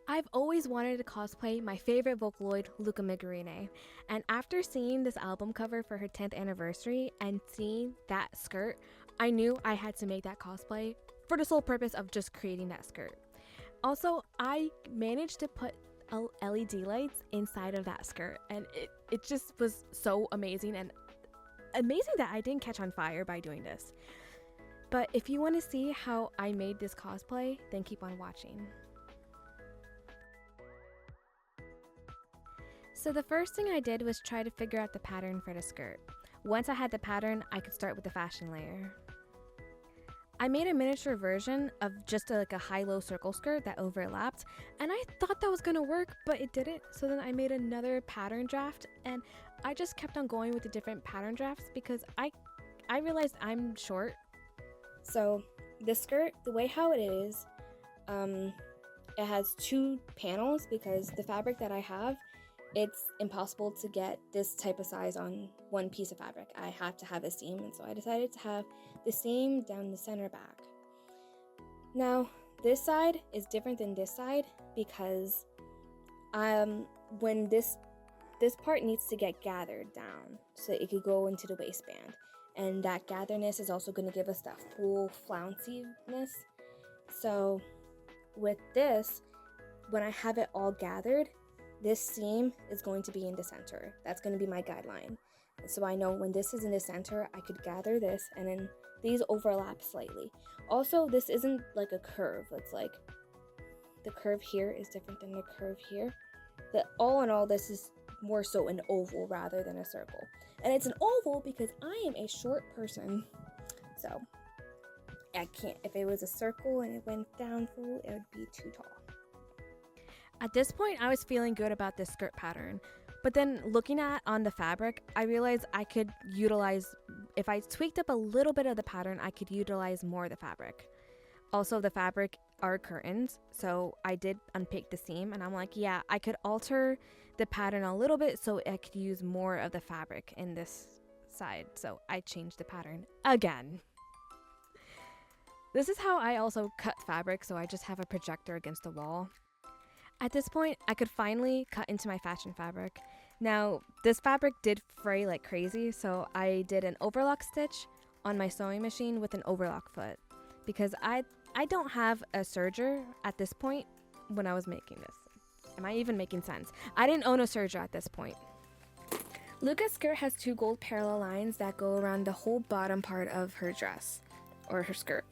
I've always wanted to cosplay my favorite Vocaloid, Luka Megurine, and after seeing this album cover for her 10th anniversary and seeing that skirt, I knew I had to make that cosplay for the sole purpose of just creating that skirt. Also, I managed to put LED lights inside of that skirt, and it just was so amazing, and amazing that I didn't catch on fire by doing this. But if you want to see how I made this cosplay, then keep on watching. So the first thing I did was try to figure out the pattern for the skirt. Once I had the pattern, I could start with the fashion layer. I made a miniature version of just a high-low circle skirt that overlapped, and I thought that was gonna work, but it didn't. So then I made another pattern draft, and I just kept on going with the different pattern drafts because I realized I'm short. So the skirt, the way how it is, it has two panels because the fabric that I have, it's impossible to get this type of size on one piece of fabric. I have to have a seam, and so I decided to have the seam down the center back. Now, this side is different than this side because when this part needs to get gathered down so it could go into the waistband. And that gatherness is also going to give us that full flounciness. So with this, when I have it all gathered, this seam is going to be in the center. That's going to be my guideline. So I know when this is in the center, I could gather this, and then these overlap slightly. Also, this isn't like a curve. It's like the curve here is different than the curve here. All in all, this is more so an oval rather than a circle. And it's an oval because I am a short person. So I can't, if it was a circle and it went down full, it would be too tall. At this point, I was feeling good about this skirt pattern, but then looking at on the fabric, I realized I could utilize, if I tweaked up a little bit of the pattern, I could utilize more of the fabric. Also, the fabric are curtains, so I did unpick the seam, and I'm like, yeah, I could alter the pattern a little bit so I could use more of the fabric in this side, so I changed the pattern again. This is how I also cut fabric, so I just have a projector against the wall. At this point, I could finally cut into my fashion fabric. Now, this fabric did fray like crazy, so I did an overlock stitch on my sewing machine with an overlock foot because I don't have a serger at this point when I was making this. Am I even making sense? I didn't own a serger at this point. Luka's skirt has two gold parallel lines that go around the whole bottom part of her dress or her skirt.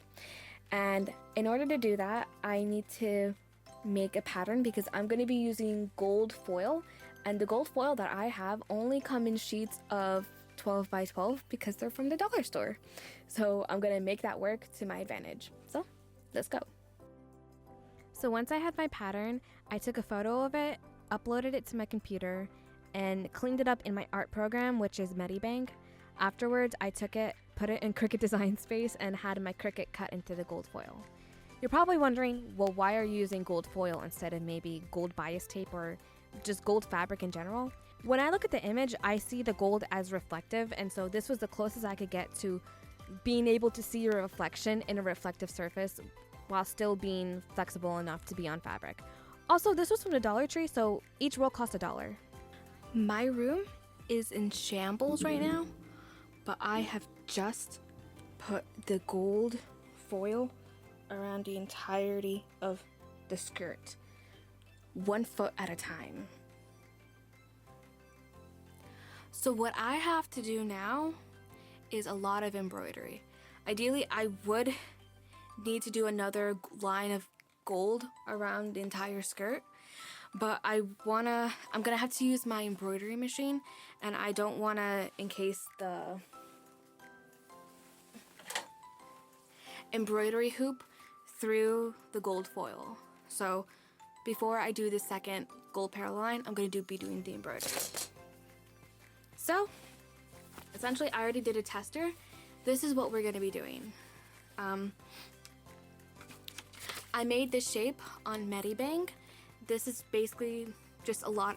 And in order to do that, I need to make a pattern because I'm going to be using gold foil, and the gold foil that I have only come in sheets of 12 by 12 because they're from the dollar store. So I'm going to make that work to my advantage. So let's go. So once I had my pattern, I took a photo of it, uploaded it to my computer, and cleaned it up in my art program, which is Medibank. Afterwards, I took it, put it in Cricut Design Space, and had my Cricut cut into the gold foil. You're probably wondering, well, why are you using gold foil instead of maybe gold bias tape or just gold fabric in general? When I look at the image, I see the gold as reflective, and so this was the closest I could get to being able to see your reflection in a reflective surface while still being flexible enough to be on fabric. Also, this was from the Dollar Tree, so each roll cost $1. My room is in shambles right now, but I have just put the gold foil around the entirety of the skirt, 1 foot at a time. So what I have to do now is a lot of embroidery. Ideally, I would need to do another line of gold around the entire skirt, but I'm gonna have to use my embroidery machine, and I don't wanna encase the embroidery hoop through the gold foil. So before I do the second gold parallel line, I'm going to be doing the embroidery. So essentially, I already did a tester. This is what we're going to be doing. I made this shape on Medibank. This is basically just a lot.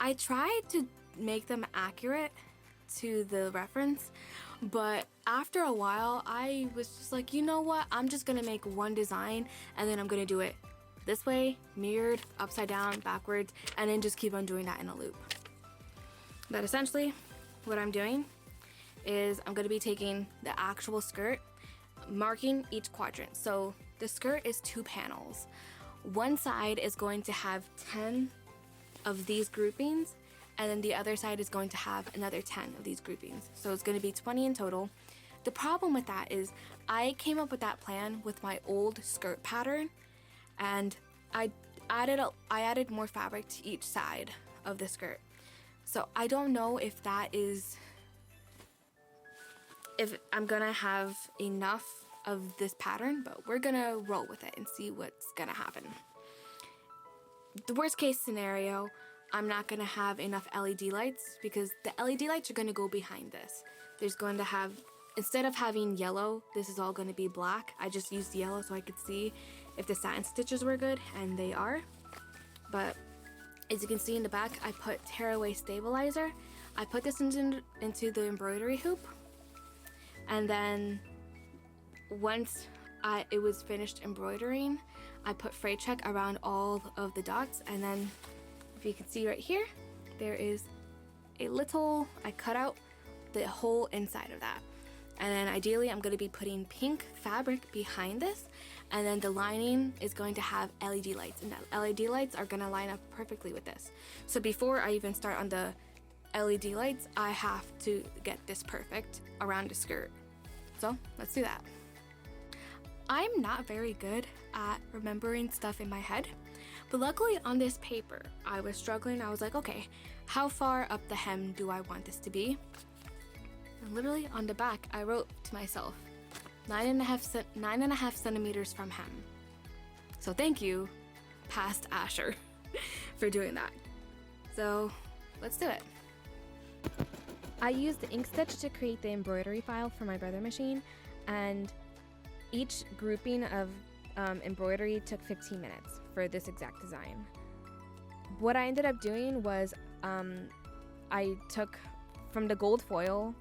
I tried to make them accurate to the reference, but after a while I was just like, you know what, I'm just gonna make one design and then I'm gonna do it this way, mirrored, upside down, backwards, and then just keep on doing that in a loop. But essentially, what I'm doing is I'm gonna be taking the actual skirt, marking each quadrant. So the skirt is 2 panels. One side is going to have 10 of these groupings, and then the other side is going to have another 10 of these groupings. So it's gonna be 20 in total. The problem with that is I came up with that plan with my old skirt pattern, and I added more fabric to each side of the skirt. So I don't know if I'm gonna have enough of this pattern, but we're gonna roll with it and see what's gonna happen. The worst case scenario, I'm not gonna have enough LED lights because the LED lights are gonna go behind this. There's going to have, instead of having yellow, this is all gonna be black. I just used yellow so I could see if the satin stitches were good, and they are. But as you can see in the back, I put tearaway stabilizer. I put this into the embroidery hoop, and then once it was finished embroidering, I put fray check around all of the dots, and then if you can see right here, there is a little, I cut out the whole inside of that. And then ideally I'm going to be putting pink fabric behind this, and then the lining is going to have LED lights, and the LED lights are going to line up perfectly with this. So before I even start on the LED lights, I have to get this perfect around the skirt. So let's do that. I'm not very good at remembering stuff in my head, but luckily on this paper, I was struggling. I was like, okay, how far up the hem do I want this to be? And literally on the back, I wrote to myself, 9.5 centimeters from hem. So thank you, past Asher, for doing that. So let's do it. I used the ink stitch to create the embroidery file for my brother machine, and each grouping of embroidery took 15 minutes for this exact design. What I ended up doing was I took from the gold foil,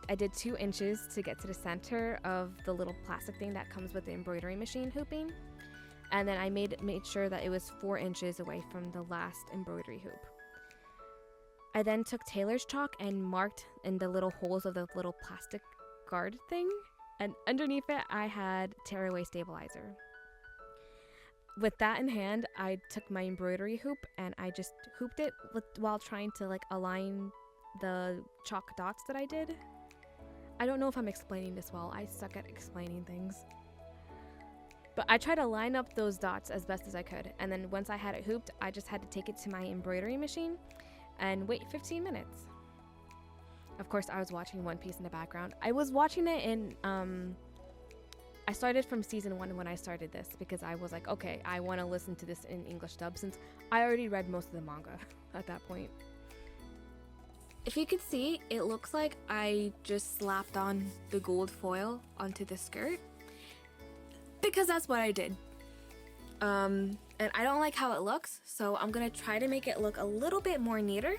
I did 2 inches to get to the center of the little plastic thing that comes with the embroidery machine hooping, and then I made sure that it was 4 inches away from the last embroidery hoop. I then took tailor's chalk and marked in the little holes of the little plastic guard thing, and underneath it I had tearaway stabilizer. With that in hand, I took my embroidery hoop and I just hooped it while trying to align the chalk dots that I did. I don't know if I'm explaining this well. I suck at explaining things. But I tried to line up those dots as best as I could, and then once I had it hooped, I just had to take it to my embroidery machine and wait 15 minutes. Of course, I was watching One Piece in the background. I was watching it in, I started from season 1 when I started this because I was like, okay, I want to listen to this in English dub since I already read most of the manga at that point. If you can see, it looks like I just slapped on the gold foil onto the skirt because that's what I did. And I don't like how it looks, so I'm gonna try to make it look a little bit more neater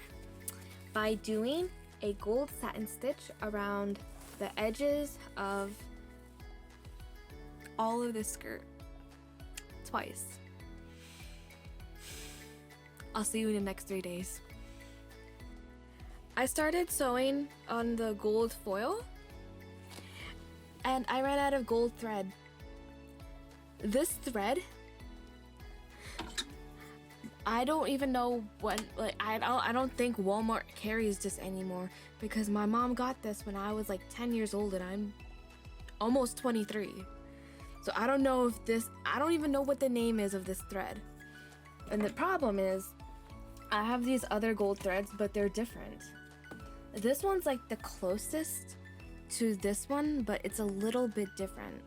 by doing a gold satin stitch around the edges of all of the skirt twice. I'll see you in the next 3 days. I started sewing on the gold foil and I ran out of gold thread. This thread, I don't even know when, I don't think Walmart carries this anymore because my mom got this when I was 10 years old and I'm almost 23. So I don't know if I don't even know what the name is of this thread. And the problem is, I have these other gold threads, but they're different. This one's the closest to this one, but it's a little bit different.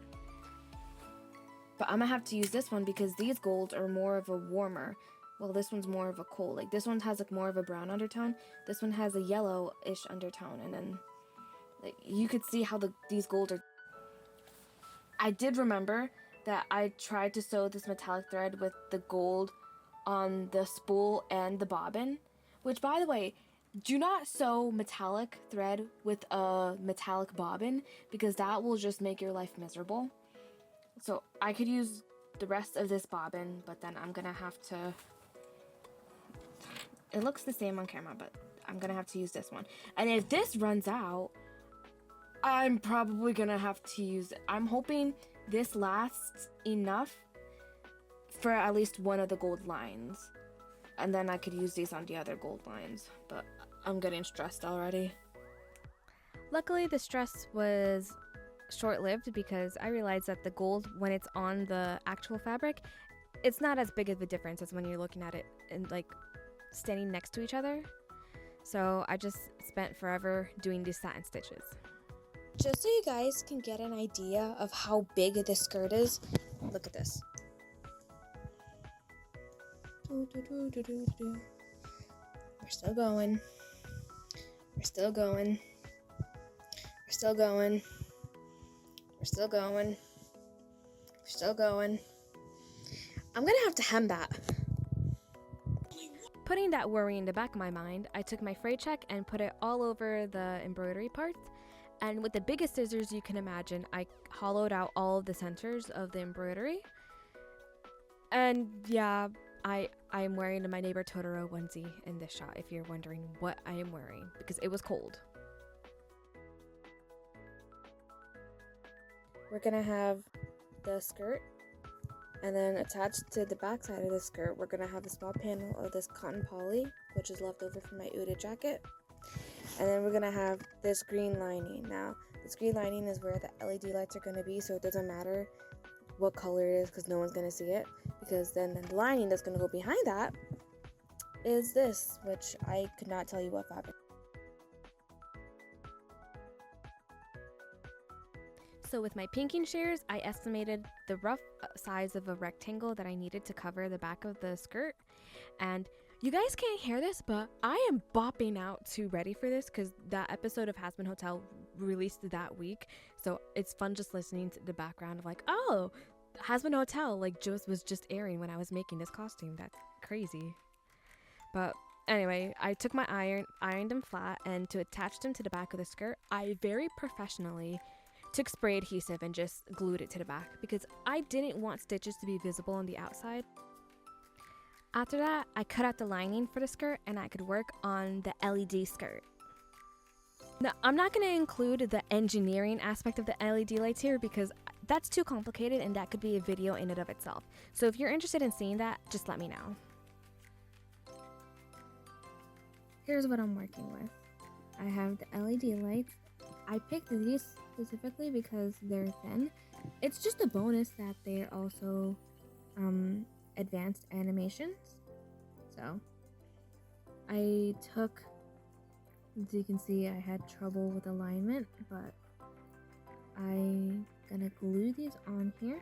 But I'm gonna have to use this one because these golds are more of a warmer. Well, this one's more of a cold. This one has more of a brown undertone. This one has a yellow-ish undertone, and then you could see how these golds are. I did remember that I tried to sew this metallic thread with the gold on the spool and the bobbin, which, by the way, do not sew metallic thread with a metallic bobbin because that will just make your life miserable. So I could use the rest of this bobbin, but then I'm gonna have to, it looks the same on camera, but I'm gonna have to use this one. And if this runs out, I'm probably gonna have to use it. I'm hoping this lasts enough for at least one of the gold lines. And then I could use these on the other gold lines, but I'm getting stressed already. Luckily, the stress was short-lived because I realized that the gold, when it's on the actual fabric, it's not as big of a difference as when you're looking at it and like standing next to each other. So I just spent forever doing these satin stitches. Just so you guys can get an idea of how big this skirt is, look at this. We're still going. We're still going. We're still going. We're still going. We're still going. I'm gonna have to hem that. Putting that worry in the back of my mind, I took my fray check and put it all over the embroidery parts. And with the biggest scissors you can imagine, I hollowed out all of the centers of the embroidery. And yeah, I am wearing my neighbor Totoro onesie in this shot, if you're wondering what I am wearing, because it was cold. We're gonna have the skirt, and then attached to the back side of the skirt, we're gonna have a small panel of this cotton poly, which is left over from my Uda jacket. And then we're gonna have this green lining. Now, this green lining is where the LED lights are gonna be, so it doesn't matter what color it is because no one's gonna see it. Because then the lining that's gonna go behind that is this, which I could not tell you what fabric. So with my pinking shears, I estimated the rough size of a rectangle that I needed to cover the back of the skirt. And you guys can't hear this, but I am bopping out to ready for this because that episode of Hazbin Hotel released that week. So it's fun just listening to the background of like, oh, Hazbin Hotel like was just airing when I was making this costume. That's crazy. But anyway, I took my ironed them flat, and to attach them to the back of the skirt, I very professionally took spray adhesive and just glued it to the back because I didn't want stitches to be visible on the outside. After that, I cut out the lining for the skirt and I could work on the LED skirt. Now, I'm not going to include the engineering aspect of the LED lights here because that's too complicated and that could be a video in and of itself. So if you're interested in seeing that, just let me know. Here's what I'm working with. I have the LED lights. I picked these specifically because they're thin. It's just a bonus that they're also advanced animations. So I took, as you can see, I had trouble with alignment, but I'm gonna glue these on here.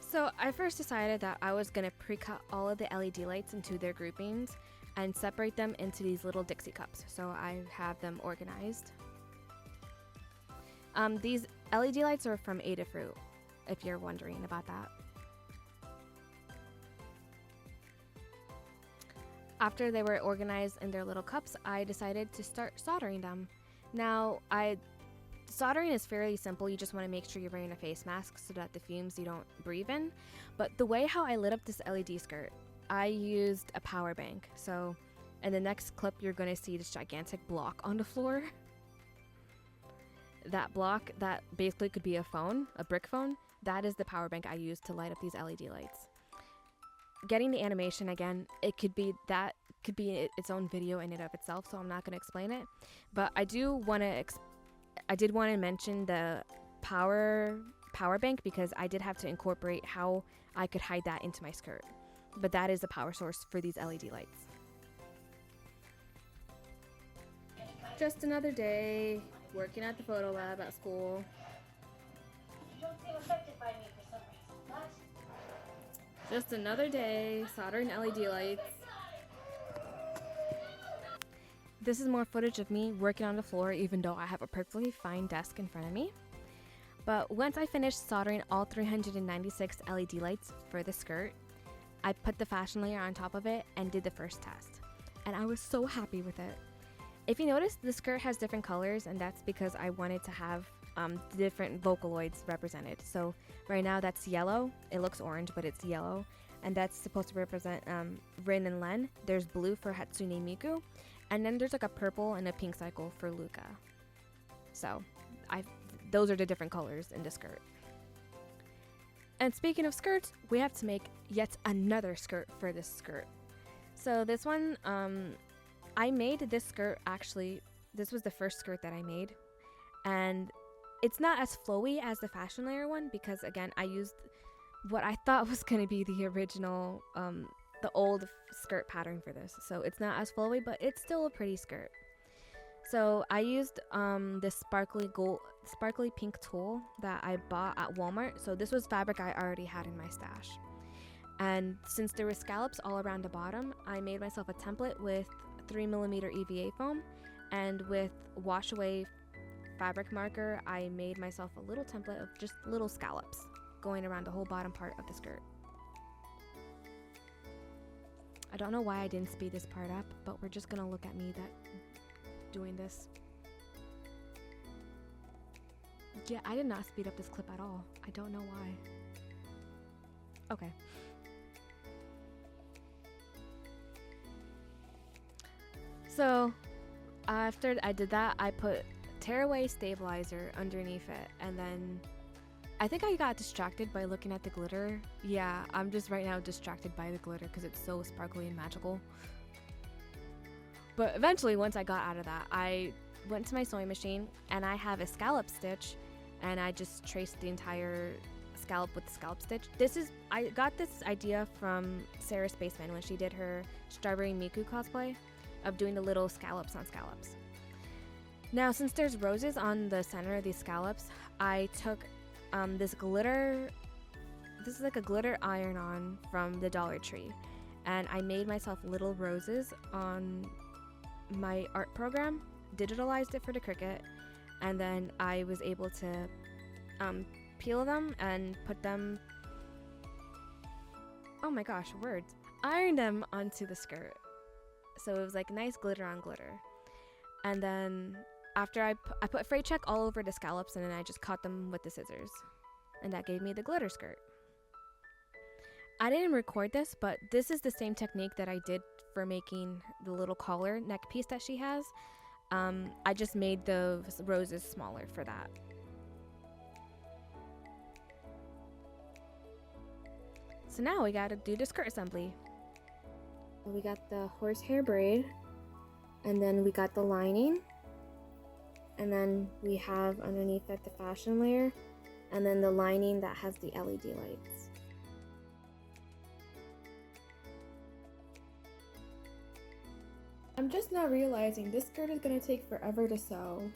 So I first decided that I was gonna pre-cut all of the LED lights into their groupings and separate them into these little Dixie cups. So I have them organized. These LED lights are from Adafruit, if you're wondering about that. After they were organized in their little cups, I decided to start soldering them. Now, soldering is fairly simple. You just want to make sure you're wearing a face mask so that the fumes you don't breathe in. But the way how I lit up this LED skirt, I used a power bank. So in the next clip, you're going to see this gigantic block on the floor. That block, that basically could be a phone, a brick phone, that is the power bank I used to light up these LED lights. Getting the animation, again, that could be its own video in and of itself, so I'm not going to explain it. But I did want to mention the power bank because I did have to incorporate how I could hide that into my skirt. But that is the power source for these LED lights. Just another day working at the photo lab at school. You don't seem affected by me for some reason. What? Just another day soldering LED lights. This is more footage of me working on the floor even though I have a perfectly fine desk in front of me. But once I finished soldering all 396 LED lights for the skirt, I put the fashion layer on top of it and did the first test. And I was so happy with it. If you notice, the skirt has different colors, and that's because I wanted to have different Vocaloids represented. So right now that's yellow. It looks orange, but it's yellow. And that's supposed to represent Rin and Len. There's blue for Hatsune Miku. And then there's like a purple and a pink cycle for Luka. So those are the different colors in the skirt. And speaking of skirts, we have to make yet another skirt for this skirt. So this one, I made this skirt actually, this was the first skirt that I made. And it's not as flowy as the fashion layer one because again, I used what I thought was going to be the original, the old skirt pattern for this. So it's not as flowy, but it's still a pretty skirt. So I used this sparkly pink tulle that I bought at Walmart. So this was fabric I already had in my stash. And since there were scallops all around the bottom, I made myself a template with 3mm EVA foam, and with wash away fabric marker, I made myself a little template of just little scallops going around the whole bottom part of the skirt. I don't know why I didn't speed this part up, but we're just gonna look at me doing this. Yeah, I did not speed up this clip at all. I don't know why. Okay. So after I did that, I put tearaway stabilizer underneath it, and then I think I got distracted by looking at the glitter. Yeah, I'm just right now distracted by the glitter because it's so sparkly and magical. But eventually, once I got out of that, I went to my sewing machine and I have a scallop stitch, and I just traced the entire scallop with the scallop stitch. I got this idea from Sarah Spaceman when she did her Strawberry Miku cosplay of doing the little scallops on scallops. Now, since there's roses on the center of these scallops, I took this glitter. This is like a glitter iron-on from the Dollar Tree, and I made myself little roses on my art program, digitalized it for the Cricut, and then I was able to peel them and put them, oh my gosh, words, iron them onto the skirt. So it was like nice glitter on glitter. And then after I put freight check all over the scallops, and then I just cut them with the scissors, and that gave me the glitter skirt. I didn't record this, but this is the same technique that I did for making the little collar neck piece that she has. I just made the roses smaller for that. So now we gotta do the skirt assembly. We got the horsehair braid, and then we got the lining, and then we have underneath that the fashion layer, and then the lining that has the LED lights. I'm just now realizing this skirt is gonna take forever to sew.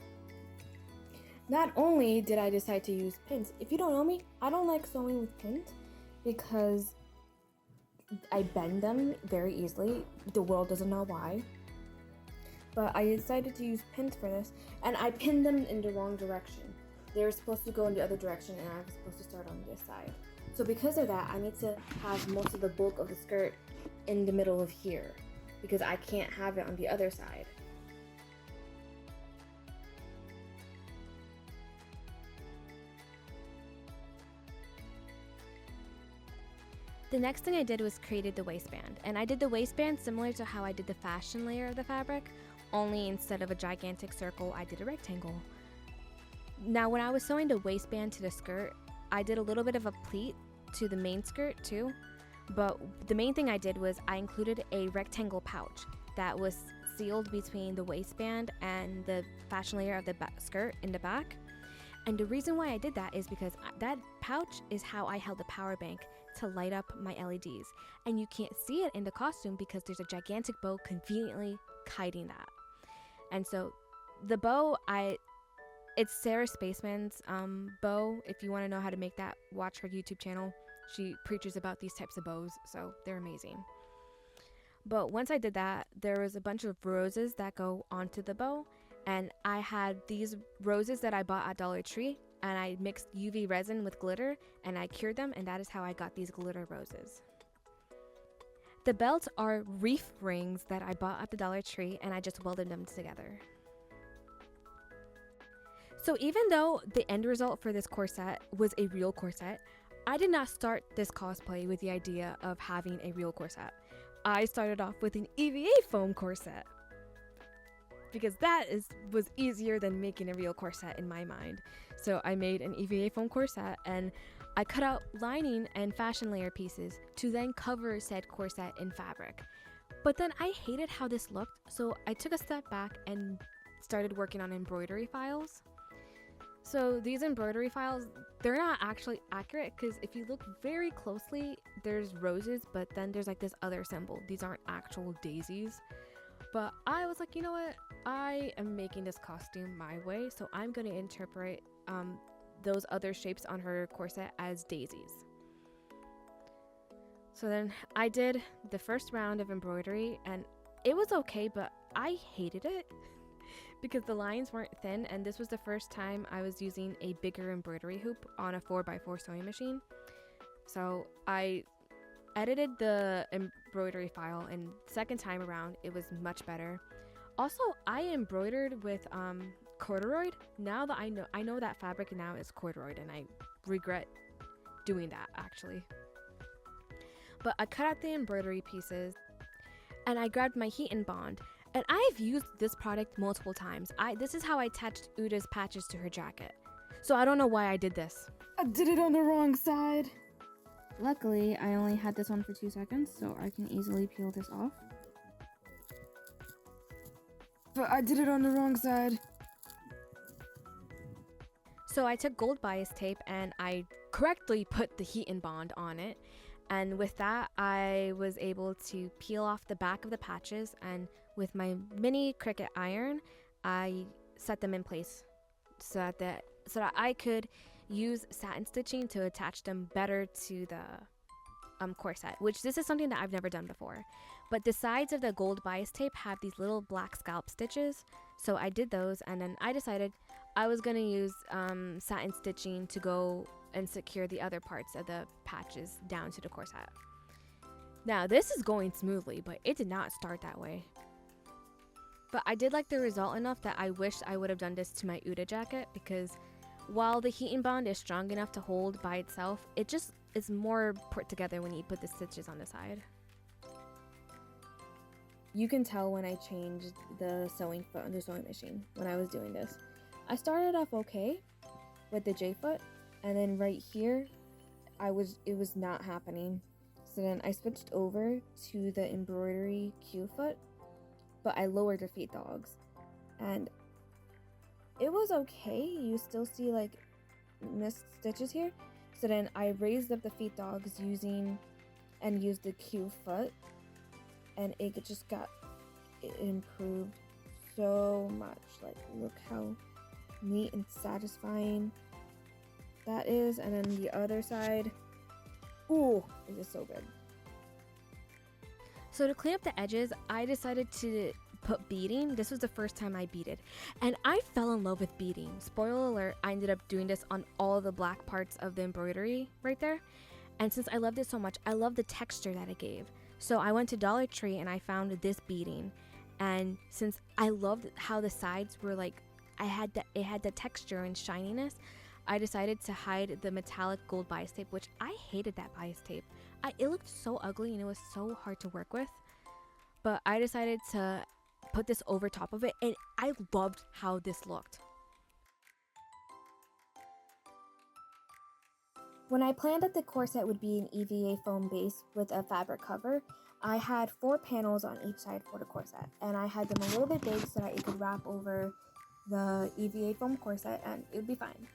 Not only did I decide to use pins, if you don't know me, I don't like sewing with pins because I bend them very easily. The world doesn't know why. But I decided to use pins for this, and I pinned them in the wrong direction. They were supposed to go in the other direction, and I was supposed to start on this side. So because of that, I need to have most of the bulk of the skirt in the middle of here, because I can't have it on the other side. The next thing I did was created the waistband, and I did the waistband similar to how I did the fashion layer of the fabric, only instead of a gigantic circle, I did a rectangle. Now when I was sewing the waistband to the skirt, I did a little bit of a pleat to the main skirt too, but the main thing I did was I included a rectangle pouch that was sealed between the waistband and the fashion layer of the skirt in the back. And the reason why I did that is because that pouch is how I held the power bank to light up my LEDs, and you can't see it in the costume because there's a gigantic bow conveniently hiding that. And so the bow, it's Sarah Spaceman's bow. If you want to know how to make that, watch her YouTube channel. She preaches about these types of bows, so they're amazing. But once I did that, there was a bunch of roses that go onto the bow, and I had these roses that I bought at Dollar Tree, and I mixed UV resin with glitter, and I cured them, and that is how I got these glitter roses. The belts are reef rings that I bought at the Dollar Tree, and I just welded them together. So even though the end result for this corset was a real corset, I did not start this cosplay with the idea of having a real corset. I started off with an EVA foam corset because that was easier than making a real corset in my mind. So I made an EVA foam corset, and I cut out lining and fashion layer pieces to then cover said corset in fabric. But then I hated how this looked, so I took a step back and started working on embroidery files. So these embroidery files, they're not actually accurate because if you look very closely, there's roses, but then there's like this other symbol. These aren't actual daisies. But I was like, you know what? I am making this costume my way, so I'm going to interpret those other shapes on her corset as daisies. So then I did the first round of embroidery, and it was okay, but I hated it because the lines weren't thin, and this was the first time I was using a bigger embroidery hoop on a 4x4 sewing machine. So I edited the embroidery file, and second time around it was much better. Also, I embroidered with corduroy. Now that I know that fabric now is corduroy, and I regret doing that actually. But I cut out the embroidery pieces, and I grabbed my heat and bond. And I've used this product multiple times. This is how I attached Uda's patches to her jacket. So I don't know why I did this. I did it on the wrong side. Luckily, I only had this on for 2 seconds, so I can easily peel this off. But I did it on the wrong side. So I took gold bias tape and I correctly put the heat and bond on it. And with that, I was able to peel off the back of the patches, and with my mini Cricut iron, I set them in place so that I could use satin stitching to attach them better to the corset, which this is something that I've never done before. But the sides of the gold bias tape have these little black scallop stitches, so I did those, and then I decided I was going to use satin stitching to go and secure the other parts of the patches down to the corset. Now this is going smoothly, but it did not start that way. But I did like the result enough that I wish I would have done this to my Uda jacket, because while the heat and bond is strong enough to hold by itself, it just is more put together when you put the stitches on the side. You can tell when I changed the sewing foot on the sewing machine when I was doing this. I started off okay with the J foot, and then right here it was not happening. So then I switched over to the embroidery Q foot, but I lowered the feet dogs, and it was okay. You still see like missed stitches here. So then I raised up the feet dogs used the Q foot, and it improved so much. Like, look how neat and satisfying that is. And then the other side, ooh, it is so good. So to clean up the edges, I decided to put beading. This was the first time I beaded, and I fell in love with beading. Spoiler alert, I ended up doing this on all the black parts of the embroidery right there. And since I loved it so much, I love the texture that it gave. So I went to Dollar Tree and I found this beading. And since I loved how the sides were like, it had the texture and shininess, I decided to hide the metallic gold bias tape, which I hated that bias tape. It looked so ugly and it was so hard to work with. But I decided to put this over top of it, and I loved how this looked. When I planned that the corset would be an EVA foam base with a fabric cover, I had 4 panels on each side for the corset, and I had them a little bit big so that it could wrap over the EVA foam corset and it would be fine.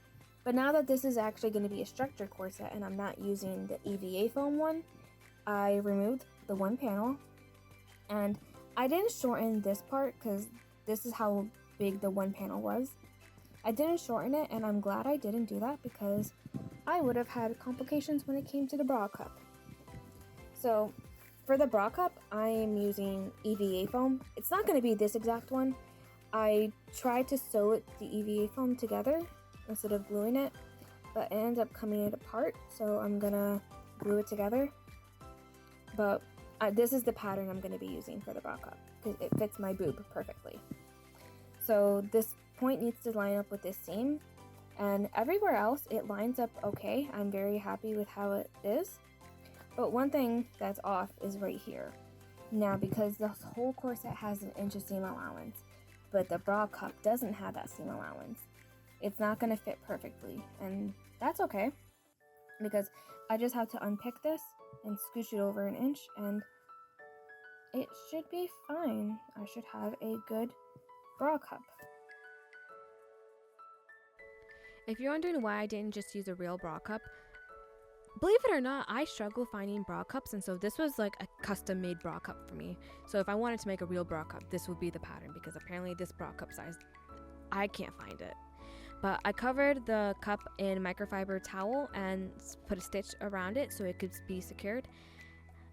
But now that this is actually going to be a structured corset and I'm not using the EVA foam one, I removed the one panel, and I didn't shorten this part because this is how big the one panel was. I didn't shorten it, and I'm glad I didn't do that because I would have had complications when it came to the bra cup. So for the bra cup, I am using EVA foam. It's not going to be this exact one. I tried to sew the EVA foam together instead of gluing it, but it ended up coming apart, so I'm gonna glue it together. But this is the pattern I'm going to be using for the bra cup because it fits my boob perfectly. So this point needs to line up with this seam, and everywhere else it lines up okay. I'm very happy with how it is. But one thing that's off is right here. Now, because the whole corset has an inch of seam allowance, but the bra cup doesn't have that seam allowance, it's not going to fit perfectly, and that's okay because I just have to unpick this and scooch it over an inch, and it should be fine. I should have a good bra cup. If you're wondering why I didn't just use a real bra cup, believe it or not, I struggle finding bra cups, and so this was like a custom made bra cup for me. So if I wanted to make a real bra cup, this would be the pattern, because apparently this bra cup size, I can't find it. But I covered the cup in microfiber towel and put a stitch around it so it could be secured.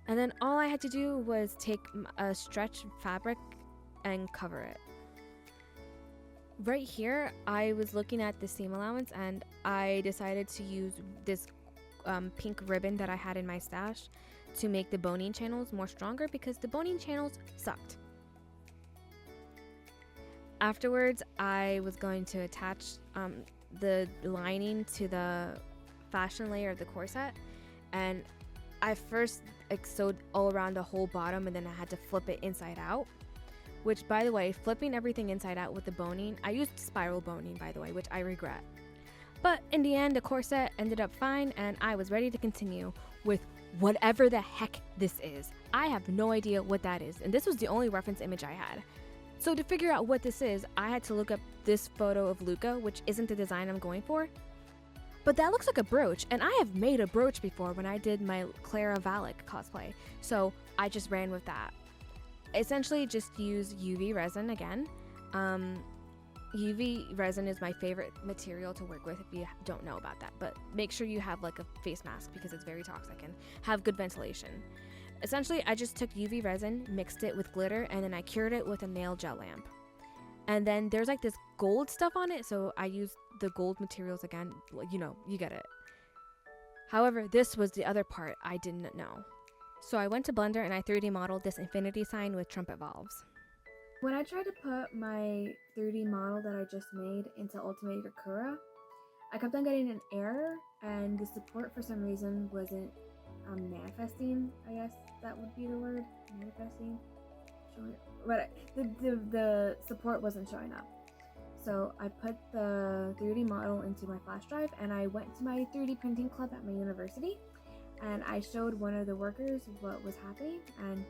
And then all I had to do was take a stretch fabric and cover it. Right here, I was looking at the seam allowance, and I decided to use this pink ribbon that I had in my stash to make the boning channels more stronger because the boning channels sucked. Afterwards, I was going to attach the lining to the fashion layer of the corset, and I first sewed all around the whole bottom, and then I had to flip it inside out. Which, by the way, flipping everything inside out with the boning, I used spiral boning, by the way, which I regret. But in the end, the corset ended up fine, and I was ready to continue with whatever the heck this is. I have no idea what that is, and this was the only reference image I had. So to figure out what this is, I had to look up this photo of Luka, which isn't the design I'm going for. But that looks like a brooch, and I have made a brooch before when I did my Clara Valak cosplay, so I just ran with that. Essentially, just use UV resin again. UV resin is my favorite material to work with if you don't know about that, but make sure you have like a face mask because it's very toxic, and have good ventilation. Essentially, I just took UV resin, mixed it with glitter, and then I cured it with a nail gel lamp. And then there's like this gold stuff on it, so I used the gold materials again. You know, you get it. However, this was the other part I didn't know. So I went to Blender and I 3D modeled this infinity sign with trumpet valves. When I tried to put my 3D model that I just made into Ultimate Sakura, I kept on getting an error, and the support for some reason wasn't manifesting. I guess that would be the word, manifesting. But the support wasn't showing up. So I put the 3D model into my flash drive, and I went to my 3D printing club at my university, and I showed one of the workers what was happening, and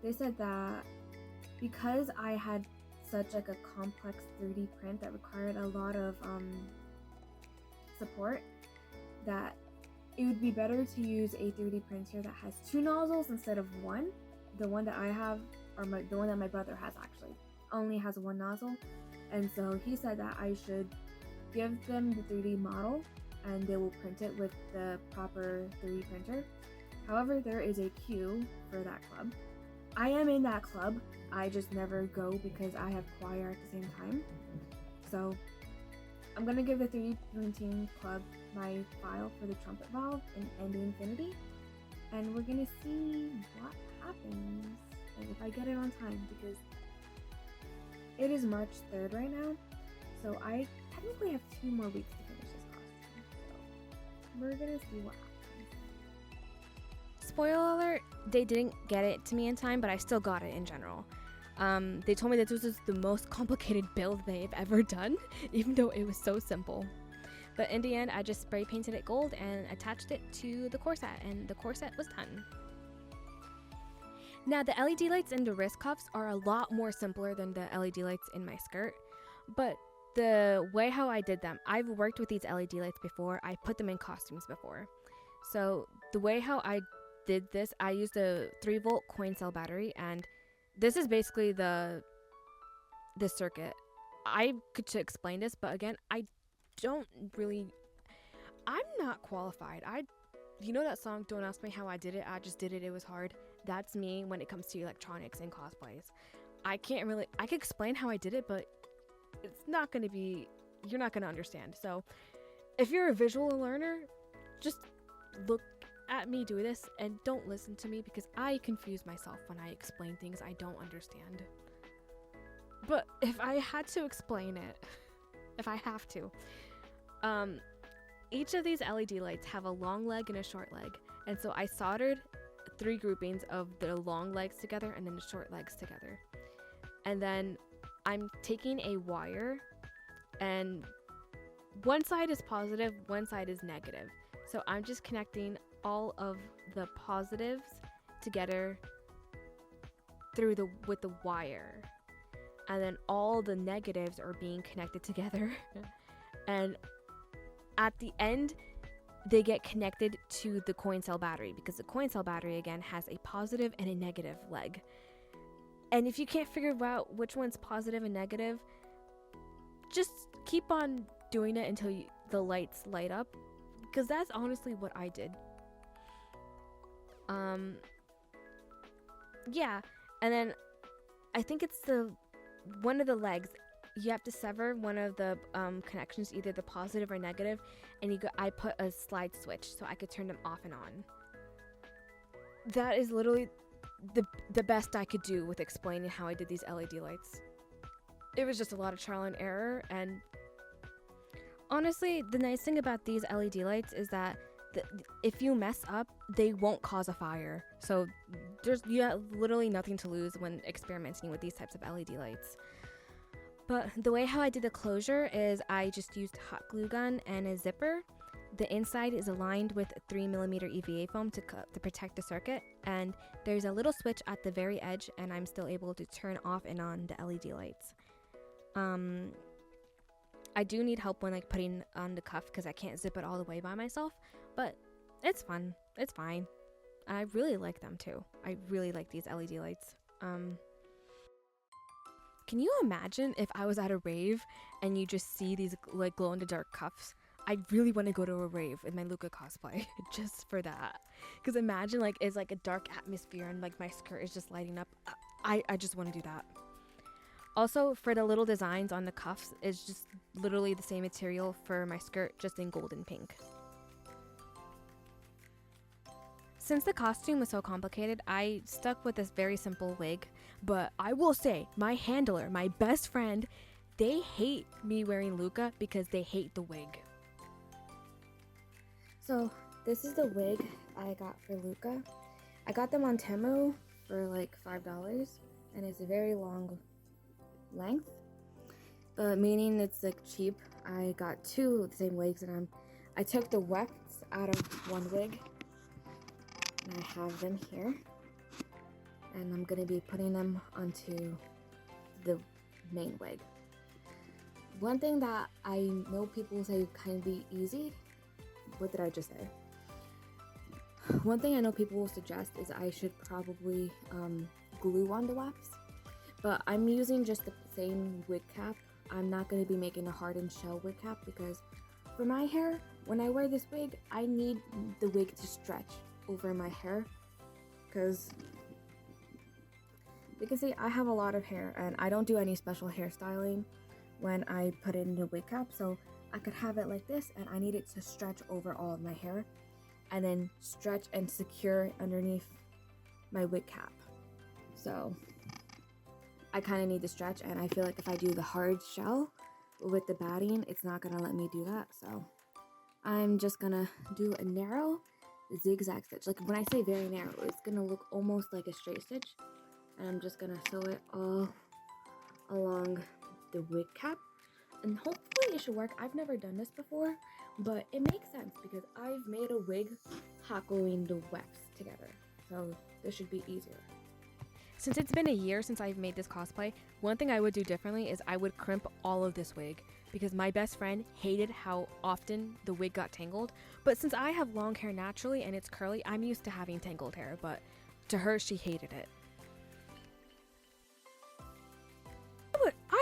they said that because I had such like a complex 3D print that required a lot of support, that it would be better to use a 3D printer that has 2 nozzles instead of 1. The one that I have, or the one that my brother has actually, only has 1 nozzle. And so he said that I should give them the 3D model and they will print it with the proper 3D printer. However, there is a queue for that club. I am in that club, I just never go because I have choir at the same time. So I'm gonna give the 3D printing club my file for the trumpet valve and the infinity, and we're gonna see what happens and if I get it on time, because it is March 3rd right now, so I technically have 2 more weeks to finish this costume. So we're gonna see what happens. Spoiler alert, they didn't get it to me in time, but I still got it in general. They told me that this was the most complicated build they've ever done, even though it was so simple. But in the end, I just spray painted it gold and attached it to the corset, and the corset was done. Now, the LED lights in the wrist cuffs are a lot more simpler than the LED lights in my skirt, but the way how I did them, I've worked with these LED lights before, I put them in costumes before. So the way how I did this, I used a 3-volt coin cell battery, and this is basically this circuit. I could explain this, but again, I'm not qualified. You know that song, Don't Ask Me How I Did It, I Just Did It, It Was Hard? That's me when it comes to electronics and cosplays. I could explain how I did it, but you're not gonna understand. So if you're a visual learner, just look at me do this and don't listen to me because I confuse myself when I explain things I don't understand. But if I had to explain it, if I have to, each of these LED lights have a long leg and a short leg. And so I soldered 3 groupings of the long legs together and then the short legs together. And then I'm taking a wire, and one side is positive, one side is negative. So I'm just connecting all of the positives together with the wire. And then all the negatives are being connected together. And at the end, they get connected to the coin cell battery, because the coin cell battery again has a positive and a negative leg. And if you can't figure out which one's positive and negative, just keep on doing it until the lights light up, because that's honestly what I did. Yeah, and then I think it's one of the legs. You have to sever one of the connections, either the positive or negative, and I put a slide switch so I could turn them off and on. That is literally the best I could do with explaining how I did these LED lights. It was just a lot of trial and error, and honestly, the nice thing about these LED lights is that if you mess up, they won't cause a fire. So you have literally nothing to lose when experimenting with these types of LED lights. But the way how I did the closure is I just used hot glue gun and a zipper. The inside is aligned with 3mm EVA foam to protect the circuit, and there's a little switch at the very edge, and I'm still able to turn off and on the LED lights. I do need help when putting on the cuff because I can't zip it all the way by myself, but it's fun. It's fine. I really like them too. I really like these LED lights. Can you imagine if I was at a rave and you just see these glow in the dark cuffs? I really want to go to a rave in my Luka cosplay just for that. Because imagine it's a dark atmosphere and my skirt is just lighting up. I just want to do that. Also, for the little designs on the cuffs, it's just literally the same material for my skirt, just in gold and pink. Since the costume was so complicated, I stuck with this very simple wig, but I will say, my handler, my best friend, they hate me wearing Luka because they hate the wig. So this is the wig I got for Luka. I got them on Temu for $5, and it's a very long length, but meaning it's cheap. I got 2 of the same wigs, and I took the wefts out of one wig, and I have them here, and I'm gonna be putting them onto the main wig. One thing that I know people say can be easy. What did I just say? One thing I know people will suggest is I should probably glue on the wefts, but I'm using just the same wig cap. I'm not going to be making a hardened shell wig cap because for my hair, when I wear this wig, I need the wig to stretch over my hair, because you can see I have a lot of hair and I don't do any special hairstyling when I put it in the wig cap, so I could have it like this, and I need it to stretch over all of my hair and then stretch and secure underneath my wig cap. So I kind of need the stretch, and I feel like if I do the hard shell with the batting, it's not gonna let me do that. So I'm just gonna do a narrow zigzag stitch. When I say very narrow, it's gonna look almost like a straight stitch, and I'm just gonna sew it all along the wig cap, and hopefully it should work. I've never done this before, but it makes sense because I've made a wig hot gluing the wefts together, so this should be easier. Since it's been a year since I've made this cosplay, one thing I would do differently is I would crimp all of this wig, because my best friend hated how often the wig got tangled. But since I have long hair naturally and it's curly, I'm used to having tangled hair, but to her, she hated it.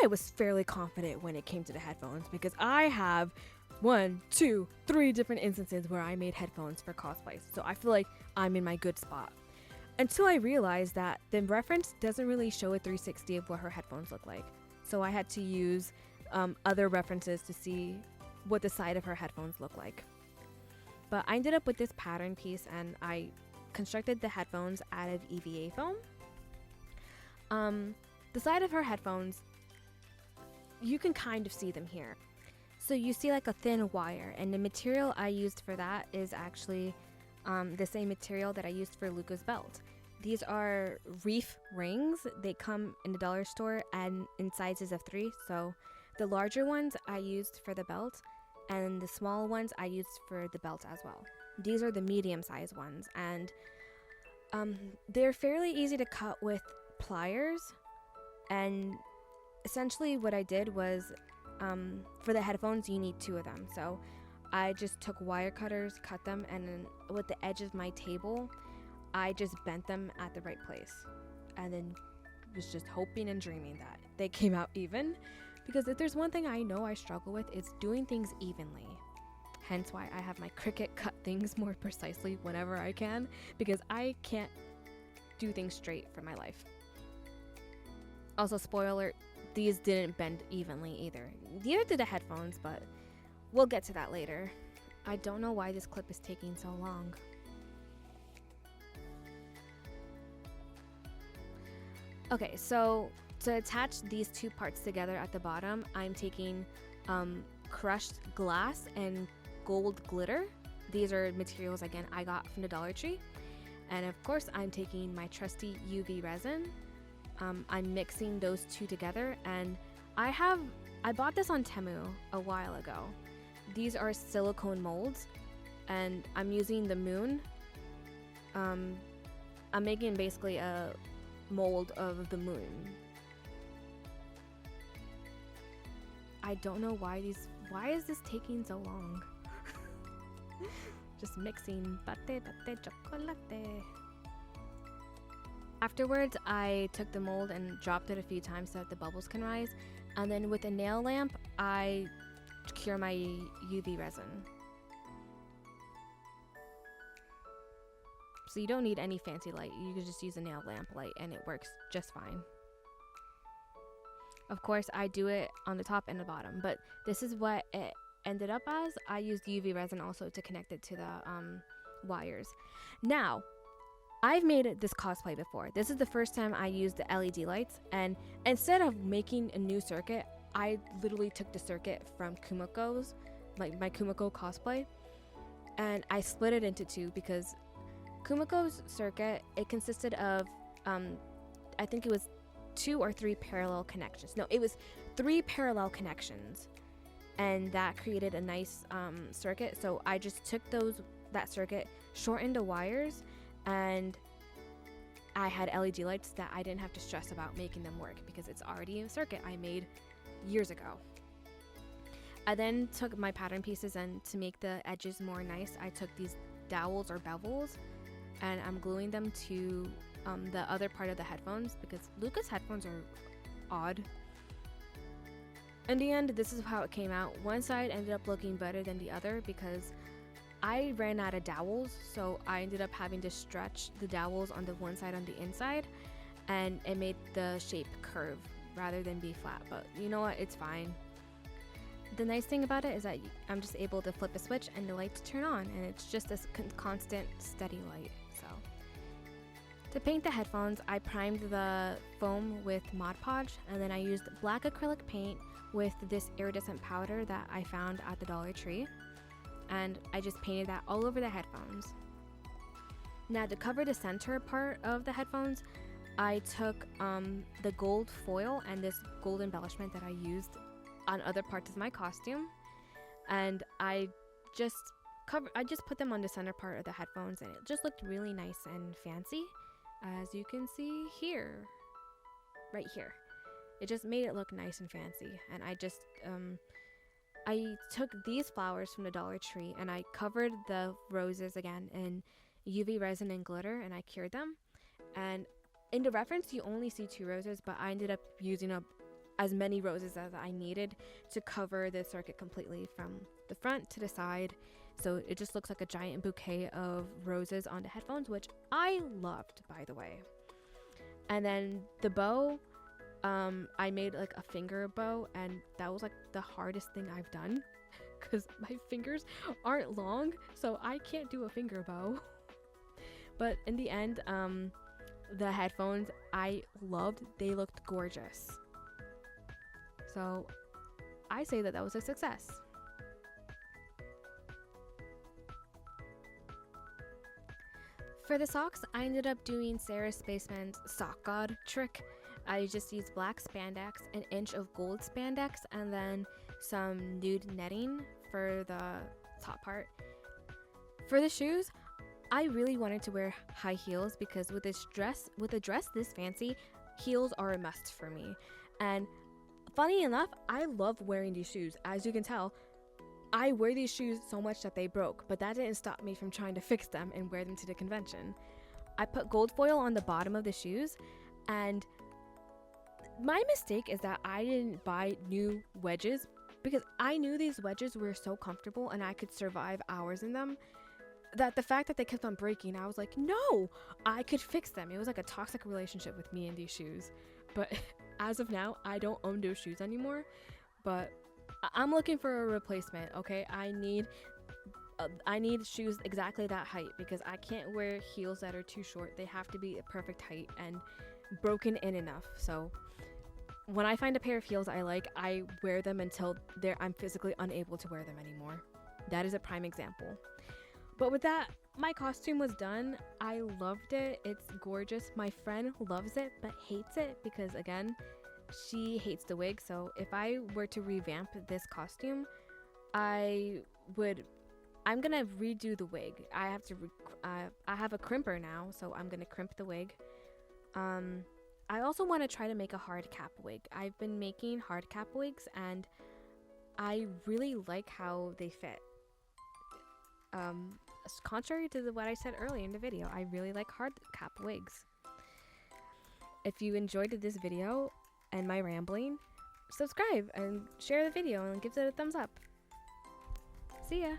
I was fairly confident when it came to the headphones, because I have 1, 2, 3 different instances where I made headphones for cosplays, so I feel like I'm in my good spot. Until I realized that the reference doesn't really show a 360 of what her headphones look like. So I had to use other references to see what the side of her headphones look like. But I ended up with this pattern piece, and I constructed the headphones out of EVA foam. The side of her headphones, you can kind of see them here. So you see like a thin wire, and the material I used for that is actually the same material that I used for Luka's belt. These are reef rings. They come in the dollar store and in sizes of 3. So the larger ones I used for the belt, and the small ones I used for the belt as well. These are the medium sized ones, and they're fairly easy to cut with pliers. And essentially what I did was, for the headphones you need 2 of them. So I just took wire cutters, cut them, and then with the edge of my table, I just bent them at the right place. And then was just hoping and dreaming that they came out even. Because if there's one thing I know I struggle with, it's doing things evenly. Hence why I have my Cricut cut things more precisely whenever I can, because I can't do things straight for my life. Also, spoiler alert, these didn't bend evenly either. Neither did the headphones, but we'll get to that later. I don't know why this clip is taking so long. Okay, so to attach these 2 parts together at the bottom, I'm taking crushed glass and gold glitter. These are materials, again, I got from the Dollar Tree. And of course, I'm taking my trusty UV resin. I'm mixing those 2 together, and I bought this on Temu a while ago. These are silicone molds, and I'm using the moon. I'm making basically a mold of the moon. I don't know why is this taking so long? Just mixing pate chocolate. Afterwards, I took the mold and dropped it a few times so that the bubbles can rise. And then with a nail lamp, I cure my UV resin. So you don't need any fancy light. You can just use a nail lamp light and it works just fine. Of course, I do it on the top and the bottom, but this is what it ended up as. I used UV resin also to connect it to the wires. Now, I've made this cosplay before. This is the first time I used the LED lights, and instead of making a new circuit, I literally took the circuit from Kumako's, like my Kumako cosplay, and I split it into 2 because Kumako's circuit, it consisted of, I think it was 2 or 3 parallel connections. No, it was 3 parallel connections, and that created a nice circuit. So I just took that circuit, shortened the wires, and I had LED lights that I didn't have to stress about making them work because it's already a circuit I made years ago. I then took my pattern pieces, and to make the edges more nice, I took these dowels or bevels, and I'm gluing them to the other part of the headphones because Luka's headphones are odd. In the end, this is how it came out. One side ended up looking better than the other because I ran out of dowels, so I ended up having to stretch the dowels on the one side on the inside, and it made the shape curve rather than be flat, but you know what, it's fine. The nice thing about it is that I'm just able to flip a switch and the lights turn on, and it's just a constant, steady light. So to paint the headphones, I primed the foam with Mod Podge, and then I used black acrylic paint with this iridescent powder that I found at the Dollar Tree, and I just painted that all over the headphones. Now to cover the center part of the headphones, I took the gold foil and this gold embellishment that I used on other parts of my costume, and I just put them on the center part of the headphones, and it just looked really nice and fancy, as you can see here, right here. It just made it look nice and fancy, and I just I took these flowers from the Dollar Tree and I covered the roses again in UV resin and glitter, and I cured them. And in the reference, you only see 2 roses, but I ended up using up as many roses as I needed to cover the circuit completely from the front to the side. So it just looks like a giant bouquet of roses on the headphones, which I loved, by the way. And then the bow, I made like a finger bow, and that was like the hardest thing I've done because my fingers aren't long, so I can't do a finger bow. But in the end, the headphones I loved. They looked gorgeous. So I say that was a success. For the socks, I ended up doing Sarah Spaceman's sock god trick. I just used black spandex, an inch of gold spandex, and then some nude netting for the top part. For the shoes, I really wanted to wear high heels because with a dress this fancy, heels are a must for me. And funny enough, I love wearing these shoes. As you can tell, I wear these shoes so much that they broke, but that didn't stop me from trying to fix them and wear them to the convention. I put gold foil on the bottom of the shoes, and my mistake is that I didn't buy new wedges because I knew these wedges were so comfortable and I could survive hours in them, that the fact that they kept on breaking, I was like, no, I could fix them. It was like a toxic relationship with me and these shoes. But as of now, I don't own those shoes anymore, but I'm looking for a replacement. Okay, I need shoes exactly that height because I can't wear heels that are too short. They have to be a perfect height and broken in enough. So when I find a pair of heels I like, I wear them until I'm physically unable to wear them anymore. That is a prime example. But with that, my costume was done. I loved it. It's gorgeous. My friend loves it but hates it because, again, she hates the wig. So if I were to revamp this costume, I'm gonna redo the wig. I have a crimper now, so I'm gonna crimp the wig. I also want to try to make a hard cap wig. I've been making hard cap wigs and I really like how they fit. Contrary to what I said earlier in the video, I really like hard cap wigs. If you enjoyed this video and my rambling, subscribe and share the video and give it a thumbs up. See ya!